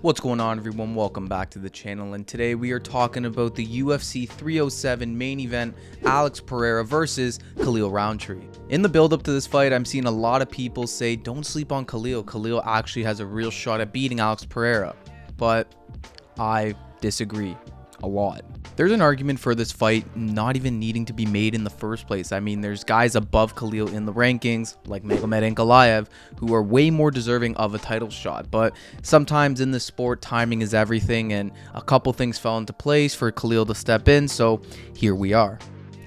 What's going on, everyone? Welcome back to the channel, and today we are talking about the UFC 307 main event, Alex Pereira versus Khalil Rountree. In the build-up to this fight, I'm seeing a lot of people say don't sleep on Khalil. Khalil actually has a real shot at beating Alex Pereira, but I disagree a lot. There's an argument for this fight not even needing to be made in the first place. I mean, there's guys above Khalil in the rankings, like Magomed Ankalaev, who are way more deserving of a title shot. But sometimes in this sport, timing is everything, and a couple things fell into place for Khalil to step in, so here we are.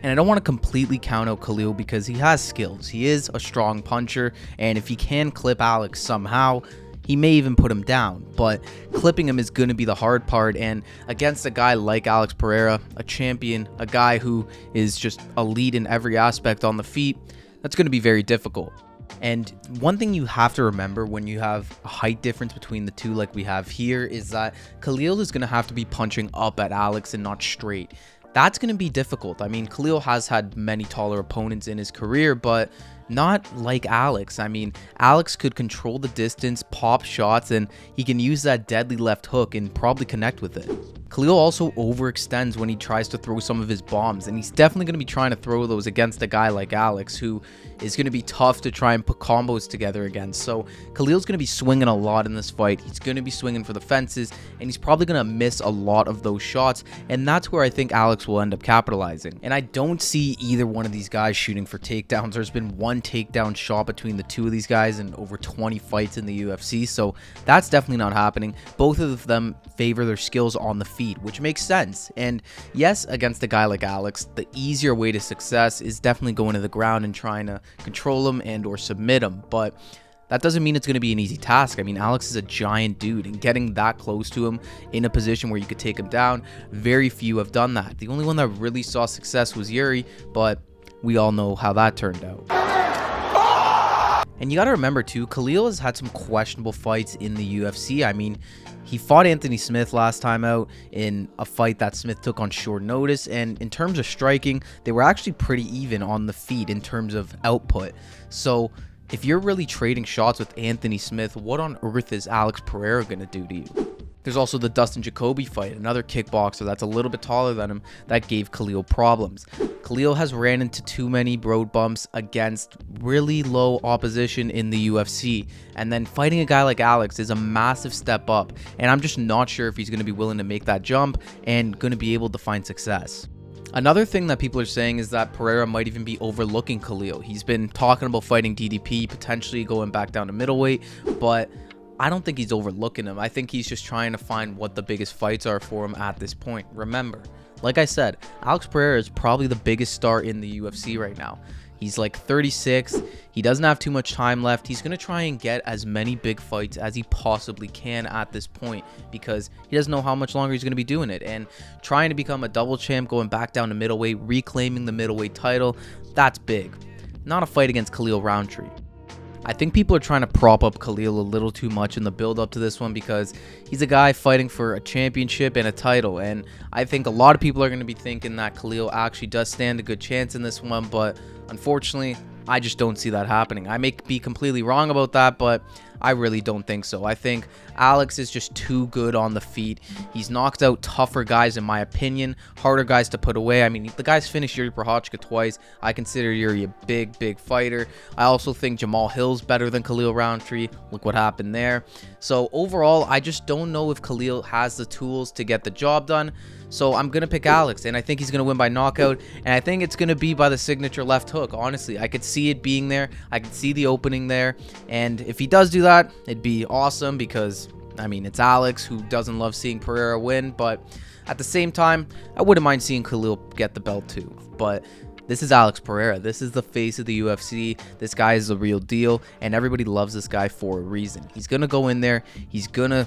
And I don't want to completely count out Khalil because he has skills. He is a strong puncher, and if he can clip Alex somehow, he may even put him down, but clipping him is going to be the hard part, and against a guy like Alex Pereira, a champion, a guy who is just elite in every aspect on the feet, that's going to be very difficult. And one thing you have to remember when you have a height difference between the two like we have here is that Khalil is going to have to be punching up at Alex and not straight. That's going to be difficult. I mean, Khalil has had many taller opponents in his career, but not like Alex. I mean, Alex could control the distance, pop shots, and he can use that deadly left hook and probably connect with it. Khalil also overextends when he tries to throw some of his bombs, and he's definitely going to be trying to throw those against a guy like Alex, who is going to be tough to try and put combos together against. So Khalil's going to be swinging a lot in this fight. He's going to be swinging for the fences, and he's probably going to miss a lot of those shots, and that's where I think Alex will end up capitalizing. And I don't see either one of these guys shooting for takedowns. There's been one takedown shot between the two of these guys in over 20 fights in the UFC, so that's definitely not happening. Both of them favor their skills on the feet, which makes sense. And yes, against a guy like Alex, the easier way to success is definitely going to the ground and trying to control him and or submit him, but that doesn't mean it's going to be an easy task. I mean, Alex is a giant dude, and getting that close to him in a position where you could take him down, very few have done that. The only one that really saw success was Yuri, but we all know how that turned out. And you got to remember too, Khalil has had some questionable fights in the UFC. I mean, he fought Anthony Smith last time out in a fight that Smith took on short notice, and in terms of striking, they were actually pretty even on the feet in terms of output. So if you're really trading shots with Anthony Smith, what on earth is Alex Pereira going to do to you? There's also the Dustin Jacoby fight, another kickboxer that's a little bit taller than him that gave Khalil problems. Khalil has ran into too many road bumps against really low opposition in the UFC, and then fighting a guy like Alex is a massive step up, and I'm just not sure if he's going to be willing to make that jump and going to be able to find success. Another thing that people are saying is that Pereira might even be overlooking Khalil. He's been talking about fighting DDP, potentially going back down to middleweight, but I don't think he's overlooking him. I think he's just trying to find what the biggest fights are for him at this point. Remember, like I said, Alex Pereira is probably the biggest star in the UFC right now. He's like 36. He doesn't have too much time left. He's going to try and get as many big fights as he possibly can at this point because he doesn't know how much longer he's going to be doing it. And trying to become a double champ, going back down to middleweight, reclaiming the middleweight title, that's big. Not a fight against Khalil Rountree. I think people are trying to prop up Khalil a little too much in the build up to this one because he's a guy fighting for a championship and a title, and I think a lot of people are going to be thinking that Khalil actually does stand a good chance in this one, but unfortunately I just don't see that happening. I may be completely wrong about that, but I really don't think so. I think Alex is just too good on the feet. He's knocked out tougher guys, in my opinion, harder guys to put away. I mean, the guy's finished Yuri Prochazka twice. I consider Yuri a big fighter. I also think Jamal Hill's better than Khalil Rountree. Look what happened there. So overall, I just don't know if Khalil has the tools to get the job done. So I'm going to pick Alex, and I think he's going to win by knockout, and I think it's going to be by the signature left hook. Honestly, I could see it being there. I could see the opening there, and if he does do that, it'd be awesome because, I mean, it's Alex, who doesn't love seeing Pereira win, but at the same time, I wouldn't mind seeing Khalil get the belt too. But this is Alex Pereira. This is the face of the UFC. This guy is the real deal, and everybody loves this guy for a reason. He's going to go in there. He's going to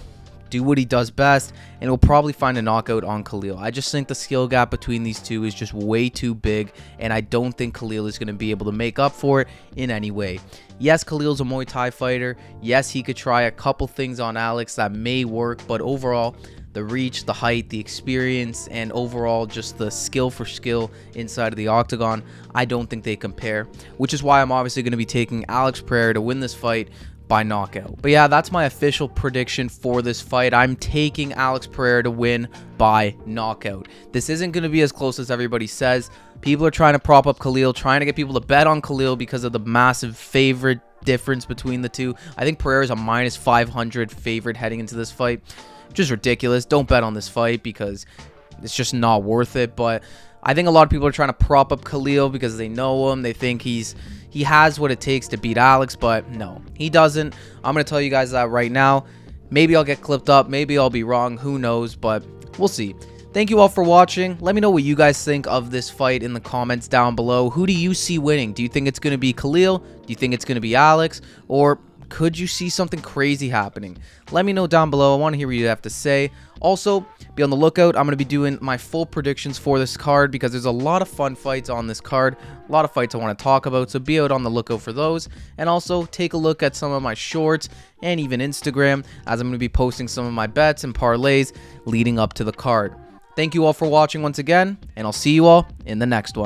do what he does best, and he'll probably find a knockout on Khalil. I just think the skill gap between these two is just way too big, and I don't think Khalil is going to be able to make up for it in any way. Yes, Khalil's a Muay Thai fighter. Yes, he could try a couple things on Alex that may work, but overall, the reach, the height, the experience, and overall just the skill for skill inside of the octagon, I don't think they compare, which is why I'm obviously going to be taking Alex Pereira to win this fight by knockout. But yeah, that's my official prediction for this fight. I'm taking Alex Pereira to win by knockout. This isn't going to be as close as everybody says. People are trying to prop up Khalil, trying to get people to bet on Khalil because of the massive favorite difference between the two. I think Pereira's a minus 500 favorite heading into this fight, which is ridiculous. Don't bet on this fight because it's just not worth it. But I think a lot of people are trying to prop up Khalil because they know him. They think he has what it takes to beat Alex, but no, he doesn't. I'm going to tell you guys that right now. Maybe I'll get clipped up. Maybe I'll be wrong. Who knows? But we'll see. Thank you all for watching. Let me know what you guys think of this fight in the comments down below. Who do you see winning? Do you think it's going to be Khalil? Do you think it's going to be Alex? Or could you see something crazy happening? Let me know down below. I want to hear what you have to say. Also, be on the lookout. I'm going to be doing my full predictions for this card because there's a lot of fun fights on this card. A lot of fights I want to talk about, so be out on the lookout for those. And also, take a look at some of my shorts and even Instagram, as I'm going to be posting some of my bets and parlays leading up to the card. Thank you all for watching once again, and I'll see you all in the next one.